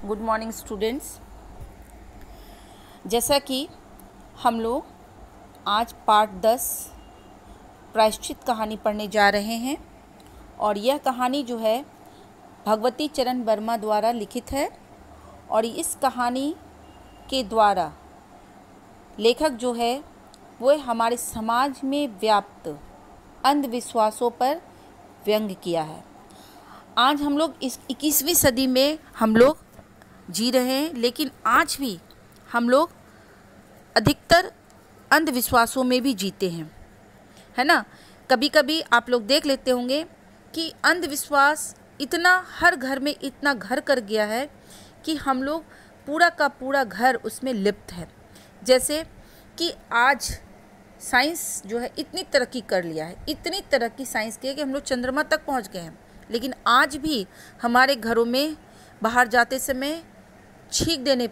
Good morning students. जैसा कि हम लोग आज पार्ट 10 प्रायश्चित कहानी पढ़ने जा रहे हैं और यह कहानी जो है भगवती चरण वर्मा द्वारा लिखित है और इस कहानी के द्वारा लेखक जो है वो हमारे समाज में व्याप्त अंधविश्वासों पर व्यंग्य किया है। आज हम लोग इस 21वीं सदी में हम लोग जी रहे हैं, लेकिन आज भी हम लोग अधिकतर अंधविश्वासों में भी जीते हैं, है ना। कभी कभी आप लोग देख लेते होंगे कि अंधविश्वास इतना हर घर में इतना घर कर गया है कि हम लोग पूरा का पूरा घर उसमें लिप्त है। जैसे कि आज साइंस जो है इतनी तरक्की कर लिया है, इतनी तरक्की साइंस की है कि हम लोग चंद्रमा तक पहुंच गए हैं, लेकिन आज भी हमारे घरों में बाहर जाते समय छींक देने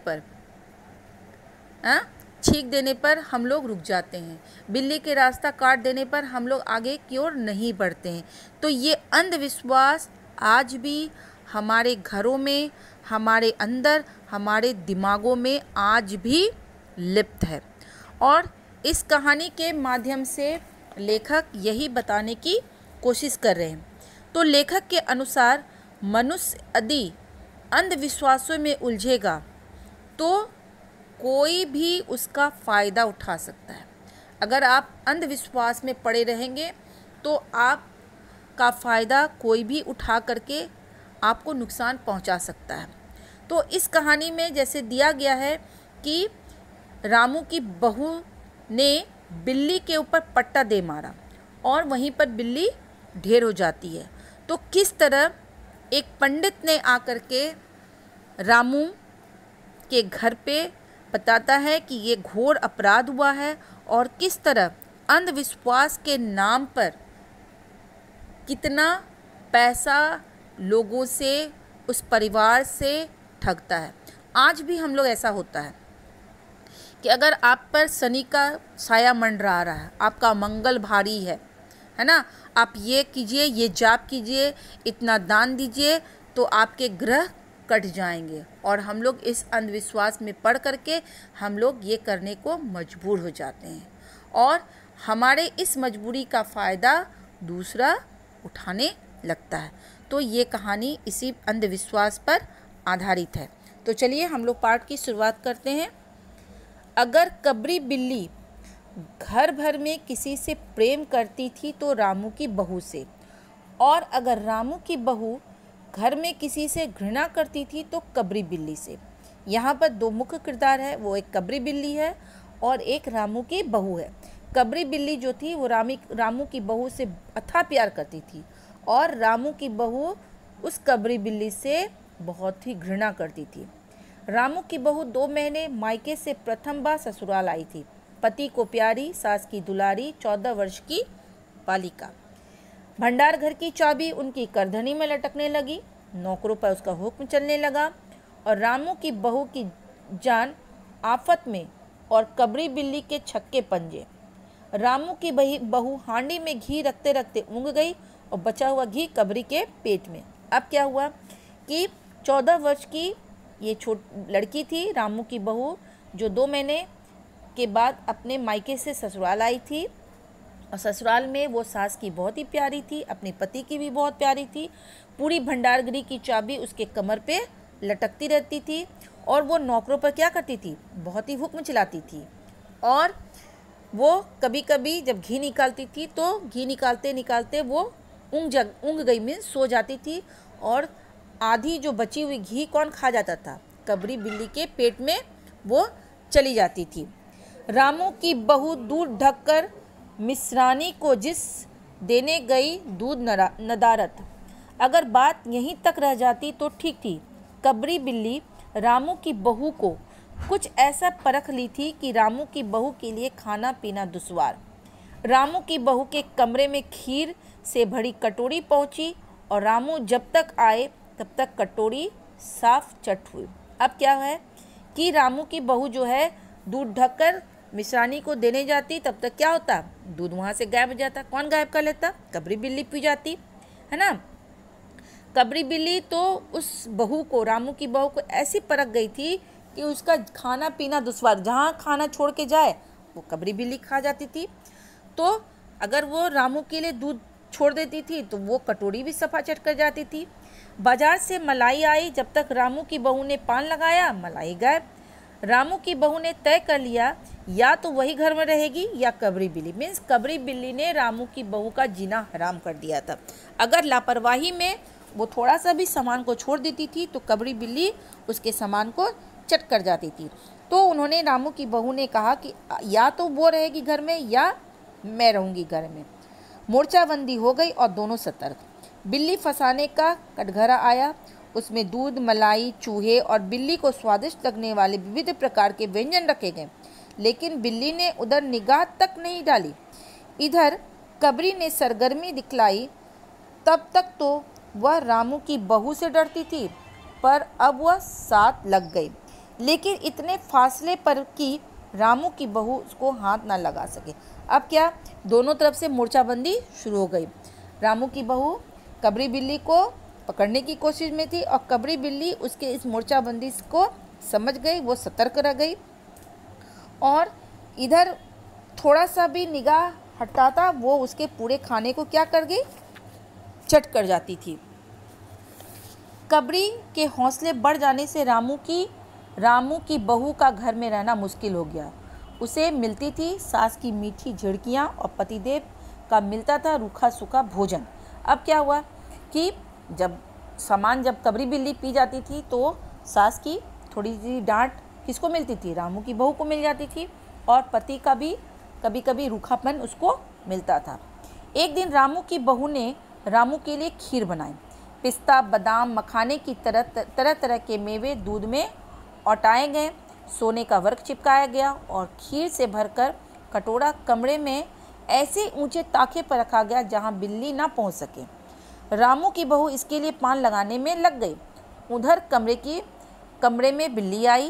पर हम लोग रुक जाते हैं, बिल्ली के रास्ता काट देने पर हम लोग आगे की ओर नहीं बढ़ते हैं। तो ये अंधविश्वास आज भी हमारे घरों में, हमारे अंदर, हमारे दिमागों में आज भी लिप्त है। और इस कहानी के माध्यम से लेखक यही बताने की कोशिश कर रहे हैं। तो लेखक के अनुसार मनुष्य यदि अंधविश्वासों में उलझेगा तो कोई भी उसका फ़ायदा उठा सकता है। अगर आप अंधविश्वास में पड़े रहेंगे तो आपका फ़ायदा कोई भी उठा करके आपको नुकसान पहुंचा सकता है। तो इस कहानी में जैसे दिया गया है कि रामू की बहू ने बिल्ली के ऊपर पट्टा दे मारा और वहीं पर बिल्ली ढेर हो जाती है। तो किस तरह एक पंडित ने आकर के रामू के घर पे बताता है कि ये घोर अपराध हुआ है और किस तरह अंधविश्वास के नाम पर कितना पैसा लोगों से, उस परिवार से ठगता है। आज भी हम लोग ऐसा होता है कि अगर आप पर शनि का साया मंडरा रहा है, आपका मंगल भारी है ना, आप ये कीजिए, ये जाप कीजिए, इतना दान दीजिए तो आपके ग्रह कट जाएंगे। और हम लोग इस अंधविश्वास में पड़ करके हम लोग ये करने को मजबूर हो जाते हैं और हमारे इस मजबूरी का फ़ायदा दूसरा उठाने लगता है। तो ये कहानी इसी अंधविश्वास पर आधारित है। तो चलिए हम लोग पाठ की शुरुआत करते हैं। अगर कबरी बिल्ली घर भर में किसी से प्रेम करती थी तो रामू की बहू से, और अगर रामू की बहू घर में किसी से घृणा करती थी तो कबरी बिल्ली से। यहाँ पर दो मुख्य किरदार है, वो एक कबरी बिल्ली है और एक रामू की बहू है। कबरी बिल्ली जो थी वो रामू की बहू से अथाह प्यार करती थी और रामू की बहू उस कबरी बिल्ली से बहुत ही घृणा करती थी। रामू की बहू 2 महीने मायके से प्रथम बार ससुराल आई थी। पति को प्यारी, सास की दुलारी, 14 वर्ष की बालिका। भंडार घर की चाबी उनकी करधनी में लटकने लगी, नौकरों पर उसका हुक्म चलने लगा और रामू की बहू की जान आफत में और कबरी बिल्ली के छक्के पंजे। रामू की बहू हांडी में घी रखते रखते ऊँग गई और बचा हुआ घी कबरी के पेट में। अब क्या हुआ कि 14 वर्ष की ये लड़की थी रामू की बहू, जो 2 महीने के बाद अपने मायके से ससुराल आई थी और ससुराल में वो सास की बहुत ही प्यारी थी, अपने पति की भी बहुत प्यारी थी। पूरी भंडारगृह की चाबी उसके कमर पे लटकती रहती थी और वो नौकरों पर क्या करती थी, बहुत ही हुक्म चलाती थी। और वो कभी कभी जब घी निकालती थी तो घी निकालते निकालते वो ऊँग गई में सो जाती थी और आधी जो बची हुई घी कौन खा जाता था, कबरी बिल्ली के पेट में वो चली जाती थी। रामू की बहू दूध ढककर मिश्रानी को जिस देने गई दूध नदारत। अगर बात यहीं तक रह जाती तो ठीक थी। कबरी बिल्ली रामू की बहू को कुछ ऐसा परख ली थी कि रामू की बहू के लिए खाना पीना दुश्वार। रामू की बहू के कमरे में खीर से भरी कटोरी पहुंची और रामू जब तक आए तब तक कटोरी साफ चट हुई। अब क्या है कि रामू की बहू जो है दूध ढककर मिश्रानी को देने जाती, तब तक क्या होता, दूध वहाँ से गायब हो जाता। कौन गायब कर लेता, कबरी बिल्ली पी जाती, है ना। कबरी बिल्ली तो उस बहू को, रामू की बहू को ऐसी परख गई थी कि उसका खाना पीना दुश्वार, जहाँ खाना छोड़ के जाए वो कबरी बिल्ली खा जाती थी। तो अगर वो रामू के लिए दूध छोड़ देती थी तो वो कटोरी भी सफा चट कर जाती थी। बाजार से मलाई आई, जब तक रामू की बहू ने पान लगाया मलाई गायब। रामू की बहू ने तय कर लिया या तो वही घर में रहेगी या कबरी बिल्ली, मीन्स कबरी बिल्ली ने रामू की बहू का जीना हराम कर दिया था। अगर लापरवाही में वो थोड़ा सा भी सामान को छोड़ देती थी तो कबरी बिल्ली उसके सामान को चट कर जाती थी। तो उन्होंने, रामू की बहू ने कहा कि या तो वो रहेगी घर में या मैं रहूँगी घर में। मोर्चाबंदी हो गई और दोनों सतर्क। बिल्ली फंसाने का कटघरा आया, उसमें दूध, मलाई, चूहे और बिल्ली को स्वादिष्ट लगने वाले विविध प्रकार के व्यंजन रखे गए, लेकिन बिल्ली ने उधर निगाह तक नहीं डाली। इधर कबरी ने सरगर्मी दिखलाई। तब तक तो वह रामू की बहू से डरती थी, पर अब वह साथ लग गई, लेकिन इतने फासले पर कि रामू की बहू उसको हाथ ना लगा सके। अब क्या, दोनों तरफ से मोर्चाबंदी शुरू हो गई। रामू की बहू कबरी बिल्ली को पकड़ने की कोशिश में थी और कबरी बिल्ली उसके इस मोर्चाबंदी को समझ गई, वो सतर्क रह गई और इधर थोड़ा सा भी निगाह हटाता वो उसके पूरे खाने को क्या कर गई, चट कर जाती थी। कबरी के हौसले बढ़ जाने से रामू की बहू का घर में रहना मुश्किल हो गया। उसे मिलती थी सास की मीठी झिड़कियाँ और पतिदेव का मिलता था रूखा सूखा भोजन। अब क्या हुआ कि जब कबरी बिल्ली पी जाती थी तो सास की थोड़ी सी डांट किसको मिलती थी, रामू की बहू को मिल जाती थी, और पति का भी कभी कभी रूखापन उसको मिलता था। एक दिन रामू की बहू ने रामू के लिए खीर बनाई। पिस्ता, बादाम, मखाने की तरह तरह के मेवे दूध में औटाए गए, सोने का वर्क चिपकाया गया और खीर से भरकर कटोरा कमरे में ऐसे ऊंचे ताखे पर रखा गया जहां बिल्ली ना पहुंच सके। रामू की बहू इसके लिए पान लगाने में लग गई। उधर कमरे में बिल्ली आई।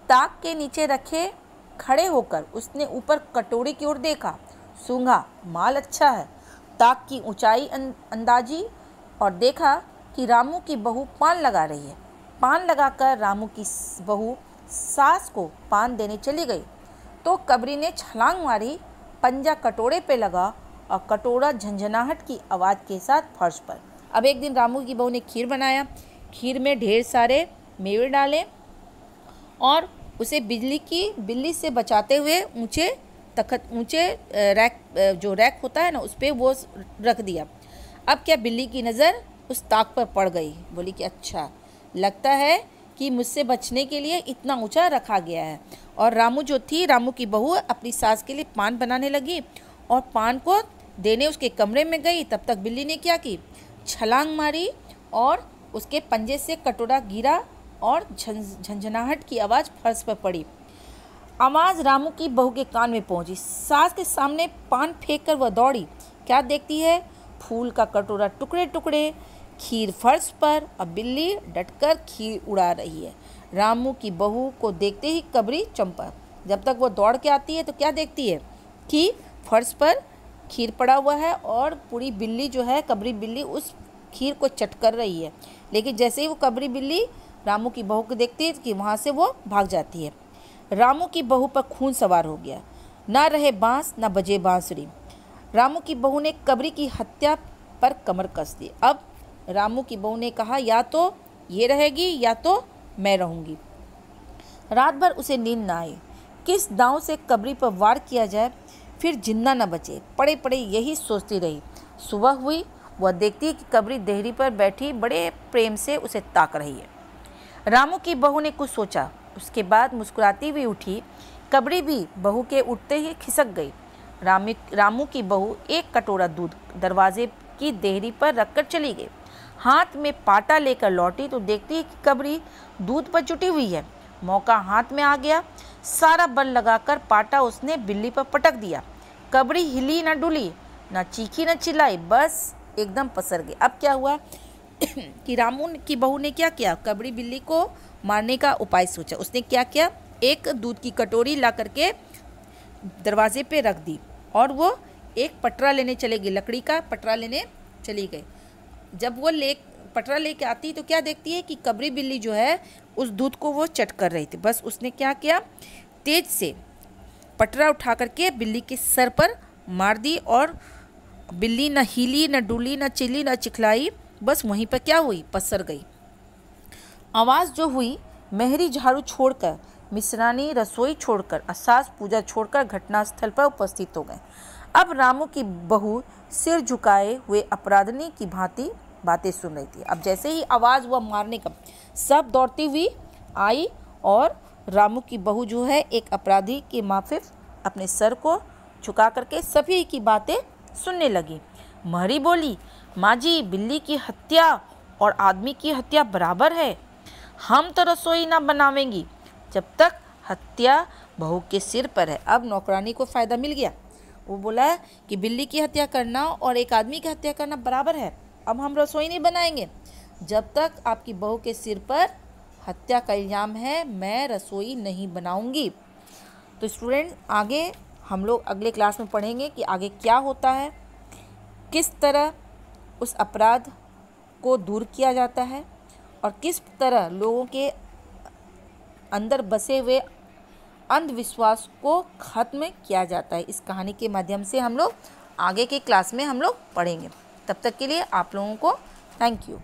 ताक के नीचे रखे खड़े होकर उसने ऊपर कटोरी की ओर देखा, सूंघा, माल अच्छा है। ताक की ऊंचाई अंदाजी और देखा कि रामू की बहू पान लगा रही है। पान लगाकर रामू की बहू सास को पान देने चली गई तो कबरी ने छलांग मारी, पंजा कटोरे पे लगा और कटोरा झंझनाहट की आवाज़ के साथ फर्श पर। अब एक दिन रामू की बहू ने खीर बनाया। खीर में ढेर सारे मेवे डाले और उसे बिल्ली से बचाते हुए ऊंचे रैक होता है ना, उस पर वो रख दिया। अब क्या, बिल्ली की नज़र उस ताक पर पड़ गई। बोली कि अच्छा, लगता है कि मुझसे बचने के लिए इतना ऊंचा रखा गया है। और रामू की बहू अपनी सास के लिए पान बनाने लगी और पान को देने उसके कमरे में गई। तब तक बिल्ली ने क्या की, छलांग मारी और उसके पंजे से कटोरा गिरा और झंझनाहट की आवाज़ फर्श पर पड़ी। आवाज़ रामू की बहू के कान में पहुंची। सास के सामने पान फेंक कर वह दौड़ी। क्या देखती है, फूल का कटोरा टुकड़े टुकड़े, खीर फर्श पर और बिल्ली डटकर खीर उड़ा रही है। रामू की बहू को देखते ही कबरी चंपा। जब तक वो दौड़ के आती है तो क्या देखती है कि फर्श पर खीर पड़ा हुआ है और पूरी बिल्ली जो है, कबरी बिल्ली उस खीर को चट कर रही है। लेकिन जैसे ही वो कबरी बिल्ली रामू की बहू को देखती है कि वहाँ से वो भाग जाती है। रामू की बहू पर खून सवार हो गया। ना रहे बांस, ना बजे बांसुरी। रामू की बहू ने कबरी की हत्या पर कमर कस दी। अब रामू की बहू ने कहा, या तो ये रहेगी या तो मैं रहूँगी। रात भर उसे नींद ना आई। किस दांव से कबरी पर वार किया जाए, फिर जिंदा न बचे, पड़े पड़े यही सोचती रही। सुबह हुई, वह देखती है कि कबरी देहरी पर बैठी बड़े प्रेम से उसे ताक रही है। रामू की बहू ने कुछ सोचा, उसके बाद मुस्कुराती हुई उठी। कबरी भी बहू के उठते ही खिसक गई। रामू की बहू एक कटोरा दूध दरवाजे की देहरी पर रखकर चली गई। हाथ में पाटा लेकर लौटी तो देखती है कि कबरी दूध पर जुटी हुई है। मौका हाथ में आ गया। सारा बल लगाकर पाटा उसने बिल्ली पर पटक दिया। कबरी हिली न डुली, न चीखी न चिल्लाई, बस एकदम पसर गई। अब क्या हुआ कि रामू की बहू ने क्या किया, कबरी बिल्ली को मारने का उपाय सोचा। उसने क्या किया, एक दूध की कटोरी ला करके दरवाजे पे रख दी और वो एक पटरा लेने चले गई, लकड़ी का पटरा लेने चली गई। जब वो पटरा लेके आती तो क्या देखती है कि कबरी बिल्ली जो है उस दूध को वो चट कर रही थी। बस उसने क्या किया, तेज से पटरा उठा करके बिल्ली के सर पर मार दी और बिल्ली न हिली, न डुली, न चिल्ली, न चिखलाई, बस वहीं पर क्या हुई, पसर गई। आवाज़ जो हुई, मेहरी झाड़ू छोड़कर, मिश्रानी रसोई छोड़कर, सास पूजा छोड़कर घटनास्थल पर उपस्थित हो गए। अब रामू की बहू सिर झुकाए हुए अपराधनी की भांति बातें सुन रही थी। अब जैसे ही आवाज़ हुआ मारने का, सब दौड़ती हुई आई और रामू की बहू जो है एक अपराधी के माफिक अपने सर को झुका करके सभी की बातें सुनने लगी। महरी बोली, माँ जी, बिल्ली की हत्या और आदमी की हत्या बराबर है। हम तो रसोई ना बनावेंगी जब तक हत्या बहू के सिर पर है। अब नौकरानी को फ़ायदा मिल गया। वो बोला कि बिल्ली की हत्या करना और एक आदमी की हत्या करना बराबर है। अब हम रसोई नहीं बनाएंगे जब तक आपकी बहू के सिर पर हत्या का इल्ज़ाम है, मैं रसोई नहीं बनाऊंगी। तो स्टूडेंट, आगे हम लोग अगले क्लास में पढ़ेंगे कि आगे क्या होता है, किस तरह उस अपराध को दूर किया जाता है और किस तरह लोगों के अंदर बसे हुए अंधविश्वास को खत्म किया जाता है। इस कहानी के माध्यम से हम लोग आगे के क्लास में हम लोग पढ़ेंगे। तब तक के लिए आप लोगों को थैंक यू।